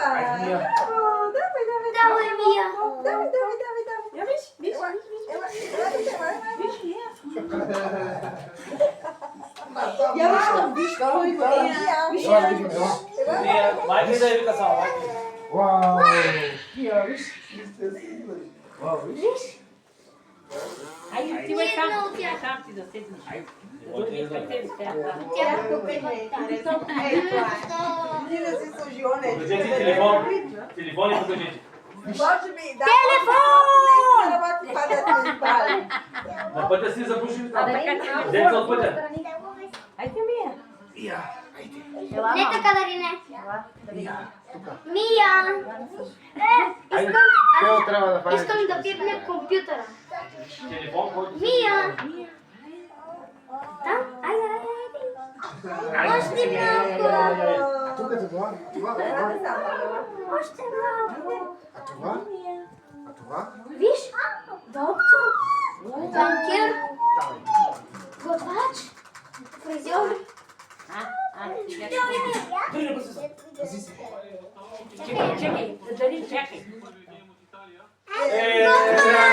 Brawo, dawaj, dawaj, Dawaj, Mija. dawaj, dawaj, dawaj, dawaj. Ja, weź, weź, Ła, weź, weź. ła, ła, ła, Weź, nie. Ja już tam blisko, Ja. Weź, ja. Vai daí, fica só, vai. Uau! Ja, wiesz? Wow, wiesz? Aí, ty vai tam, tam, ty dostępny. Menina, vocês são giones. Do jeito telefone. Telefone do jeito. Pode me dar. Telefone! Ela vai te fazer assim, vale. Não pode ser essa puxa. Dentro não pode. Aí tem meia. Ja. Neta Katarina. Mija. Ko treba da pravi? Искам да пипне компютъра. Telefone pode. Мия. Там? Айде, айде. Още малко. А тук е това? Още малко. А това? А това? Виж, доктор, банкер, Давай. готвач, фризьор. Czekaj, czekaj, czekaj. É.